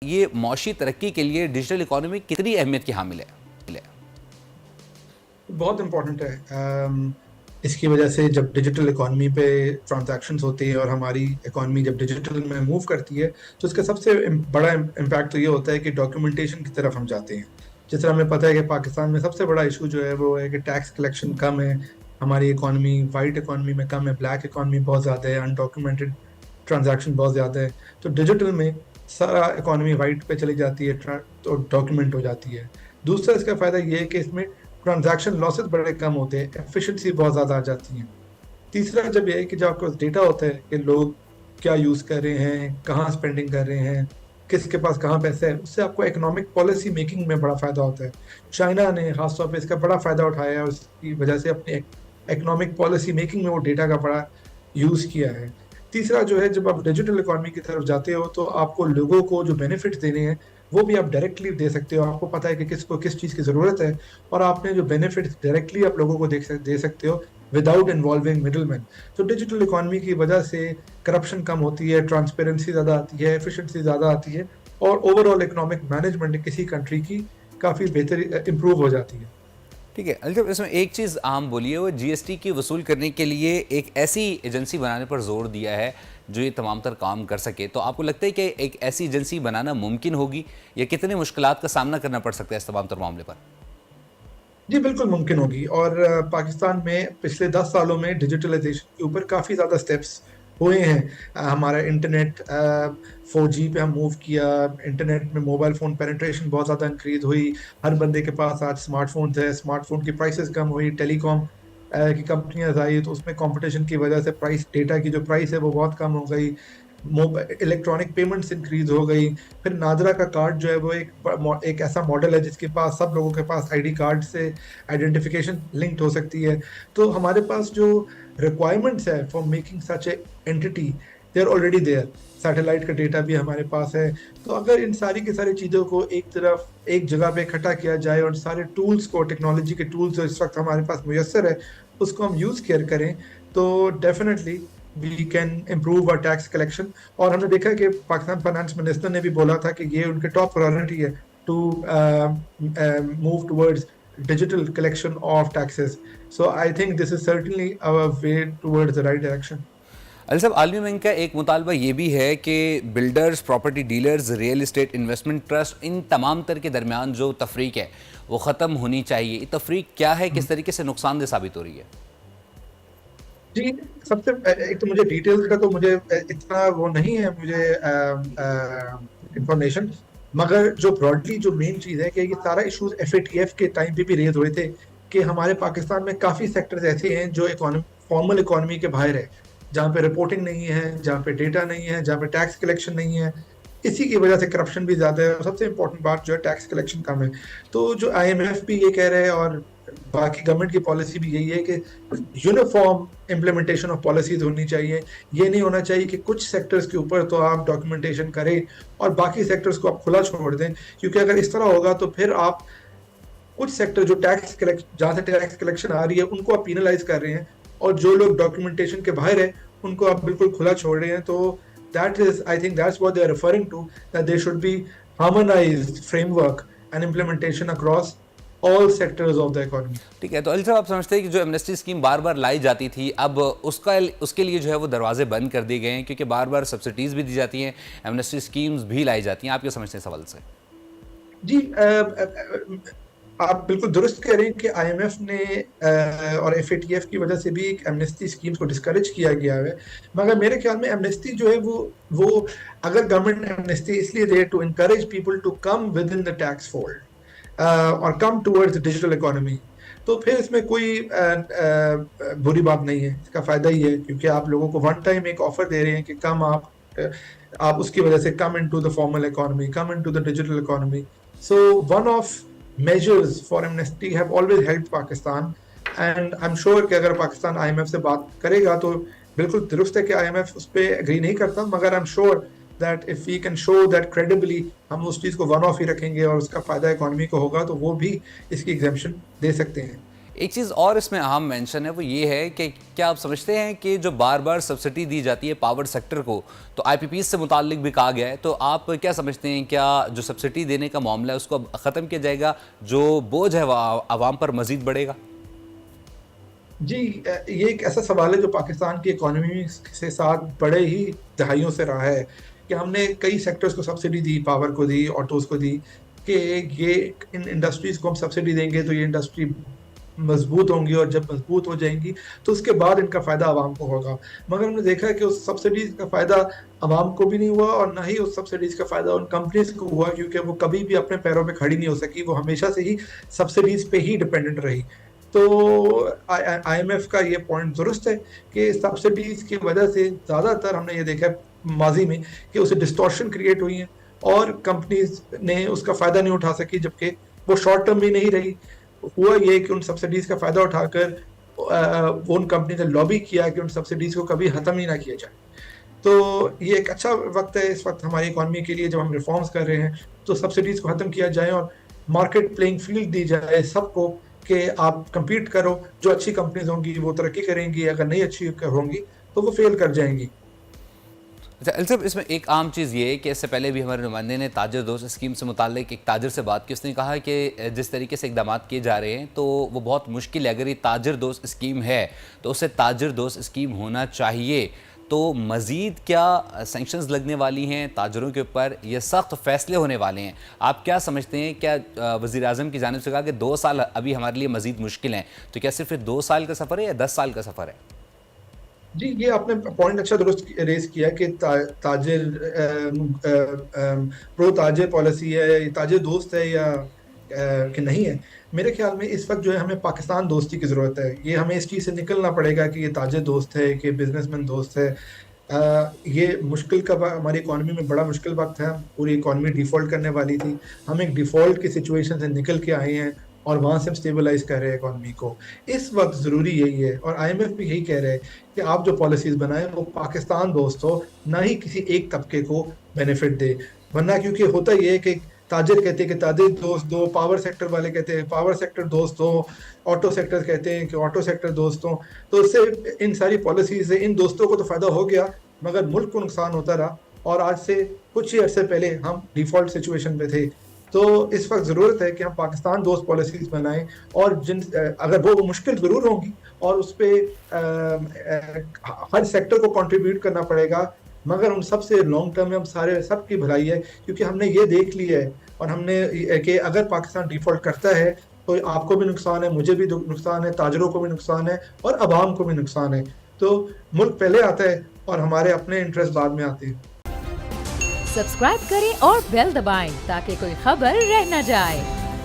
ये मौशी तरक्की के लिए डिजिटल इकोनॉमी कितनी अहमियत की हामिल है? बहुत इम्पोर्टेंट है। इसकी वजह से जब डिजिटल इकॉनमी पे ट्रांजैक्शंस होती है और हमारी इकॉनमी जब डिजिटल में मूव करती है, तो इसका सबसे बड़ा इम्पैक्ट तो ये होता है कि डॉक्यूमेंटेशन की तरफ हम जाते हैं। जिस तरह हमें पता है कि पाकिस्तान में सबसे बड़ा इशू जो है वो है कि टैक्स कलेक्शन कम है। हमारी इकॉनमी वाइट इकॉनमी में कम है, ब्लैक इकॉनमी बहुत ज़्यादा है, अनडॉक्यूमेंटेड ट्रांजैक्शन बहुत ज़्यादा है। तो डिजिटल में सारा इकॉनमी वाइट पे चली जाती है, तो डॉक्यूमेंट हो जाती है। दूसरा इसका फ़ायदा ये है कि इसमें ट्रांजैक्शन लॉसेस बड़े कम होते हैं, एफिशिएंसी बहुत ज़्यादा आ जाती है। तीसरा जब ये है कि जब आपके पास डेटा होता है कि लोग क्या यूज़ कर रहे हैं, कहाँ स्पेंडिंग कर रहे हैं, किसके पास कहाँ पैसा है, उससे आपको इकोनॉमिक पॉलिसी मेकिंग में बड़ा फ़ायदा होता है। चाइना ने खासतौर पे इसका बड़ा फ़ायदा उठाया है, उसकी वजह से अपनी इकोनॉमिक पॉलिसी मेकिंग में वो डेटा का बड़ा यूज़ किया है। तीसरा जो है, जब आप डिजिटल इकोनॉमी की तरफ जाते हो तो आपको लोगों को जो बेनिफिट्स देने हैं वो भी आप डायरेक्टली दे सकते हो। आपको पता है कि किसको किस चीज़ की ज़रूरत है और आपने जो बेनिफिट्स डायरेक्टली आप लोगों को दे सकते हो विदाउट इन्वॉल्विंग मिडलमैन। तो डिजिटल इकोनॉमी की वजह से करप्शन कम होती है, ट्रांसपेरेंसी ज़्यादा आती है, एफिशिएंसी ज़्यादा आती है और ओवरऑल इकोनॉमिक मैनेजमेंट किसी कंट्री की काफ़ी बेहतर इम्प्रूव हो जाती है। ठीक है अल्ताफ, इसमें एक चीज़ आम बोली है, वो जीएसटी की वसूल करने के लिए एक ऐसी एजेंसी बनाने पर जोर दिया है जो ये तमाम तर काम कर सके। तो आपको लगता है कि एक ऐसी एजेंसी बनाना मुमकिन होगी या कितने मुश्किलात का सामना करना पड़ सकता है इस तमाम तर मामले पर? जी, बिल्कुल मुमकिन होगी। और पाकिस्तान में पिछले 10 सालों में डिजिटलाइजेशन के ऊपर काफ़ी ज़्यादा स्टेप्स हुए हैं। हमारा इंटरनेट 4G पे हम मूव किया, इंटरनेट में मोबाइल फ़ोन पेनिट्रेशन बहुत ज़्यादा इंक्रीज़ हुई, हर बंदे के पास आज स्मार्टफ़ोन्स है, स्मार्टफ़ोन की प्राइसेस कम हुई, टेलीकॉम की कंपनियाँ आई, तो उसमें कॉम्पिटिशन की वजह से प्राइस डेटा की जो प्राइस है वो बहुत कम हो गई। इलेक्ट्रॉनिक पेमेंट्स इंक्रीज हो गई। फिर नादरा का कार्ड जो है वो एक ऐसा मॉडल है जिसके पास सब लोगों के पास आईडी कार्ड से आइडेंटिफिकेशन लिंक्ड हो सकती है। तो हमारे पास जो रिक्वायरमेंट्स है for making such a entity, they are already there. Satellite का डेटा भी हमारे पास है। तो अगर इन सारी की सारी चीज़ों को एक तरफ एक जगह पे इकट्ठा किया जाए और सारे टूल्स को, टेक्नोलॉजी के टूल्स जो इस वक्त हमारे पास मुयस्सर है, उसको हम यूज़ केयर करें, तो definitely we can improve our tax collection. और हमने देखा है कि पाकिस्तान फाइनेंस मिनिस्टर ने भी बोला था कि ये उनके टॉप प्रायोरिटी है to move towards digital collection of taxes. So I think this is certainly our way towards the right direction. Ali साहब, आलमी बैंक का एक मुतालबा ये भी है कि builders, property dealers, real estate investment trust, इन तमाम तर के दरमियान जो तफरीक है वो ख़त्म होनी चाहिए। ये तफरीक क्या है, किस तरीके से नुकसानदेह साबित हो रही है? जी, सबसे एक तो मुझे डिटेल्स का तो मुझे इतना वो नहीं है, मुझे इंफॉर्मेशन। मगर जो ब्रॉडली जो मेन चीज़ है कि ये सारा इश्यूज FATF के टाइम पे भी रेज हुए थे कि हमारे पाकिस्तान में काफ़ी सेक्टर्स ऐसे हैं जो फॉर्मल इकोनॉमी के बाहर है, जहाँ पे रिपोर्टिंग नहीं है, जहाँ पे डेटा नहीं है, जहाँ पे टैक्स कलेक्शन नहीं है। इसी की वजह से करप्शन भी ज़्यादा है और सबसे इम्पोर्टेंट बात जो है टैक्स कलेक्शन कम है। तो जो IMF भी ये कह रहे हैं और बाकी गवर्नमेंट की पॉलिसी भी यही है कि यूनिफॉर्म इम्प्लीमेंटेशन ऑफ पॉलिसीज होनी चाहिए। ये नहीं होना चाहिए कि कुछ सेक्टर्स के ऊपर तो आप डॉक्यूमेंटेशन करें और बाकी सेक्टर्स को आप खुला छोड़ दें, क्योंकि अगर इस तरह होगा तो फिर आप कुछ सेक्टर जो जहाँ से टैक्स कलेक्शन आ रही है उनको आप पीनलाइज कर रहे हैं और जो लोग डॉक्यूमेंटेशन के बाहर है उनको आप बिल्कुल खुला छोड़ रहे हैं। तो that is, I think that's what they are referring to, that there should be harmonised framework and implementation across all sectors of the economy. ठीक है, तो अली साहब, आप समझते हैं कि जो एमनेस्टी स्कीम बार बार लाई जाती थी, अब उसके लिए जो है वो दरवाजे बंद कर दिए गए हैं, क्योंकि बार बार सब्सिडीज़ भी दी जाती हैं, एमनेस्टी स्कीम्स भी लाई जाती हैं। आप क्या समझते हैं सवाल से? जी, आप बिल्कुल दुरुस्त कह रहे हैं कि IMF ने और FATF की वजह से भी एक एमनेस्टी स्कीम्स को डिस्करेज किया गया है। मगर मेरे ख्याल में एमनेस्टी जो है वो अगर गवर्नमेंट एमनेस्टी इसलिए दे to encourage people to come within the tax fold और कम टुवर्ड्स डिजिटल इकोनॉमी, तो फिर इसमें कोई बुरी बात नहीं है। इसका फायदा ही है क्योंकि आप लोगों को वन टाइम एक ऑफर दे रहे हैं कि कम आप उसकी वजह से come into the formal economy, come into the digital economy. So one of measures for amnesty have always helped Pakistan, and I'm sure कि अगर पाकिस्तान IMF से बात करेगा तो बिल्कुल दुरुस्त है कि IMF उस पर एग्री नहीं करता, मगर I'm sure that if we can show that credibly हम उस चीज़ को वन ऑफ ही रखेंगे और उसका फ़ायदा इकोनॉमी को होगा तो वो भी इसकी एग्जेम्पशन दे सकते हैं। एक चीज़ और इसमें अहम मेंशन है वो ये है कि क्या आप समझते हैं कि जो बार बार सब्सिडी दी जाती है पावर सेक्टर को, तो आईपीपीज़ से मुताल्लिक भी कहा गया है, तो आप क्या समझते हैं क्या जो सब्सिडी देने का मामला है उसको अब ख़त्म किया जाएगा, जो बोझ है वह आवाम पर मज़ीद बढ़ेगा? जी, ये एक ऐसा सवाल है जो पाकिस्तान की इकोनॉमी से साथ बड़े ही दहाइयों से रहा है कि हमने कई सेक्टर्स को सब्सिडी दी, पावर को दी, ऑटोज़ को दी कि ये इन इंडस्ट्रीज़ को हम सब्सिडी देंगे तो ये इंडस्ट्री मजबूत होंगी और जब मजबूत हो जाएंगी तो उसके बाद इनका फ़ायदा आवाम को होगा। मगर हमने देखा है कि उस सब्सिडीज़ का फ़ायदा आवाम को भी नहीं हुआ और ना ही उस सब्सिडीज़ का फ़ायदा उन कंपनीज़ को हुआ, क्योंकि वो कभी भी अपने पैरों पे खड़ी नहीं हो सकी। वो हमेशा से ही सब्सिडीज़ पे ही डिपेंडेंट रही। तो आईएमएफ का ये पॉइंट दुरुस्त है कि सब्सिडीज़ की वजह से ज़्यादातर हमने ये देखा है माज़ी में कि उसे डिस्टॉर्शन क्रिएट हुई है और कंपनीज़ ने उसका फ़ायदा नहीं उठा सकी, जबकि वो शॉर्ट टर्म भी नहीं रही। हुआ ये कि उन सब्सिडीज़ का फ़ायदा उठाकर वो उन कंपनी ने लॉबी किया कि उन सब्सिडीज़ को कभी ख़त्म ही ना किया जाए। तो ये एक अच्छा वक़्त है इस वक़्त हमारी इकोनॉमी के लिए, जब हम रिफ़ॉर्म्स कर रहे हैं, तो सब्सिडीज़ को ख़त्म किया जाए और मार्केट प्लेइंग फ़ील्ड दी जाए सबको कि आप कम्पीट करो, जो अच्छी कंपनीज़ होंगी वो तरक्की करेंगी, अगर नहीं अच्छी होंगी तो वो फ़ेल कर जाएँगी। अच्छा अल साहब, इसमें एक आम चीज़ ये है कि इससे पहले भी हमारे नुमाइंदे ने ताजर दोस्त स्कीम से मुताल्लिक एक ताजर से बात की। उसने कहा कि जिस तरीके से इकदाम किए जा रहे हैं तो वो बहुत मुश्किल है। अगर ये ताजर दोस्त स्कीम है तो उसे ताजर दोस्त स्कीम होना चाहिए। तो मज़ीद क्या सैंक्शंस लगने वाली हैं ताजरों के ऊपर, ये सख्त फ़ैसले होने वाले हैं? आप क्या समझते हैं? क्या वज़ीर आज़म की जानिब से कहा कि 2 साल अभी हमारे लिए मज़ीद मुश्किल हैं, तो क्या सिर्फ 2 साल का सफ़र है या 10 साल का सफ़र है? जी, ये आपने पॉइंट अच्छा दुरुस्त रेज़ किया कि ताजिर प्रो ताजिर पॉलिसी है, ये ताजिर दोस्त है या कि नहीं है। मेरे ख़्याल में इस वक़्त जो है हमें पाकिस्तान दोस्ती की ज़रूरत है। ये हमें इस चीज़ से निकलना पड़ेगा कि ये ताजिर दोस्त है, कि बिज़नेसमैन दोस्त है। ये मुश्किल का हमारी इकोनॉमी में बड़ा मुश्किल वक़्त है। पूरी इकोनॉमी डिफ़ॉल्ट करने वाली थी। हम एक डिफ़ॉल्ट की सिचुएशन से निकल के आए हैं और वहाँ से हम स्टेबलाइज़ कर रहे हैं इकोनॉमी को। इस वक़्त ज़रूरी यही है और आईएमएफ भी यही कह रहा है कि आप जो पॉलिसीज़ बनाएँ वो पाकिस्तान दोस्त हो, ना ही किसी एक तबके को बेनिफिट दे। वरना क्योंकि होता ये है कि ताजिर कहते हैं कि ताजिर दोस्त दो, पावर सेक्टर वाले कहते हैं पावर सेक्टर दोस्त हो, ऑटो सेक्टर कहते हैं कि ऑटो सेक्टर दोस्त हो। तो इससे इन सारी पॉलिसीज़ से इन दोस्तों को तो फ़ायदा हो गया, मगर मुल्क को नुकसान होता रहा और आज से कुछ ही अरसे पहले हम डिफ़ॉल्ट सिचुएशन पे थे। तो इस वक़्त ज़रूरत है कि हम पाकिस्तान दोस्त पॉलिसीज़ बनाएँ और अगर वो मुश्किल ज़रूर होंगी और उसपे हर सेक्टर को कंट्रीब्यूट करना पड़ेगा, मगर उन सब से लॉन्ग टर्म में हम सारे सबकी भलाई है, क्योंकि हमने ये देख लिया है और हमने कि अगर पाकिस्तान डिफ़ॉल्ट करता है तो आपको भी नुकसान है, मुझे भी नुकसान है, ताजिरों को भी नुकसान है और अवाम को भी नुकसान है। तो मुल्क पहले आता है और हमारे अपने इंटरेस्ट बाद में आते हैं। सब्सक्राइब करें और बेल दबाएं ताकि कोई खबर रह न जाए।